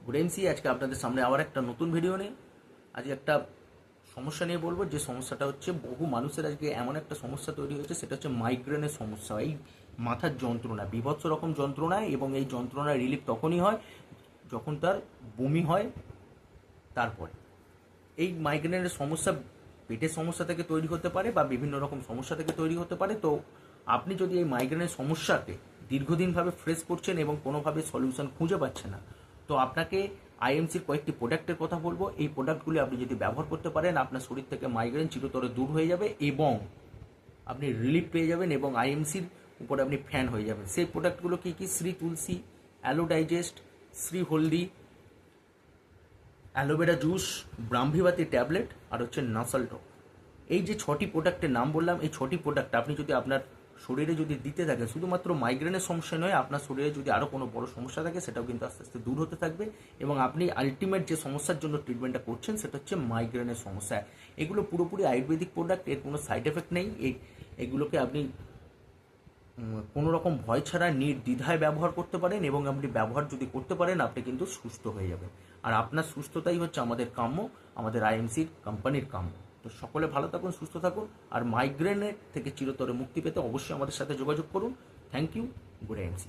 Good MC আজকে আপনাদের সামনে আবার একটা নতুন ভিডিও নিয়ে আজকে একটা সমস্যা নিয়ে বলবো। যে সমস্যাটা হচ্ছে, বহু মানুষের আজকে এমন একটা সমস্যা তৈরি হয়েছে, সেটা হচ্ছে মাইগ্রেনের সমস্যা। এই মাথার যন্ত্রণা, বীভৎস রকম যন্ত্রণা, এবং এই যন্ত্রণার রিলিফ তখনই হয় যখন তার বমি হয়। তারপরে এই মাইগ্রেনের সমস্যা পেটের সমস্যা থেকে তৈরি হতে পারে বা বিভিন্ন রকম সমস্যা থেকে তৈরি হতে পারে। তো আপনি যদি এই মাইগ্রেনের সমস্যাকে দীর্ঘদিনভাবে ফেস করছেন এবং কোনোভাবে সলিউশন খুঁজে পাচ্ছেন না, তো আপনাকে আইএমসির কয়েকটি প্রোডাক্টের কথা বলবো। এই প্রোডাক্টগুলি আপনি যদি ব্যবহার করতে পারেন, আপনার শরীর থেকে মাইগ্রেন চিরতরে দূর হয়ে যাবে এবং আপনি রিলিফ পেয়ে যাবেন এবং আইএমসির উপরে আপনি ফ্যান হয়ে যাবেন। সেই প্রোডাক্টগুলো কী কী? শ্রী তুলসী, অ্যালো ডাইজেস্ট, শ্রী হলদি, অ্যালোভেরা জুস, ব্রাহ্মীবাতি ট্যাবলেট, আর হচ্ছে নাসাল ড্রপ। এই যে 6টি প্রোডাক্টের নাম বললাম, এই 6টি প্রোডাক্ট আপনি যদি আপনার শরীরে যদি দিতে থাকেন, শুধুমাত্র মাইগ্রেনের সমস্যা নয়, আপনার শরীরে যদি আরও কোনো বড় সমস্যা থাকে সেটাও কিন্তু আস্তে আস্তে দূর হতে থাকবে এবং আপনি আলটিমেট যে সমস্যার জন্য ট্রিটমেন্টটা করছেন সেটা হচ্ছে মাইগ্রেনের সমস্যা। এগুলো পুরোপুরি আয়ুর্বেদিক প্রোডাক্ট, এর কোনো সাইড এফেক্ট নেই। এগুলোকে আপনি কোনো রকম ভয় ছাড়া নির্দ্বিধায় ব্যবহার করতে পারেন এবং আপনি ব্যবহার যদি করতে পারেন, আপনি কিন্তু সুস্থ হয়ে যাবেন। আর আপনার সুস্থতাই হচ্ছে আমাদের কাম্য, আমাদের আইএমসির কোম্পানির কাম্য। তো সকলে ভালো থাকুন, সুস্থ থাকুন, আর মাইগ্রেনের থেকে চিরতরে মুক্তি পেতে অবশ্যই আমাদের সাথে যোগাযোগ করুন। Thank you. Good IMC.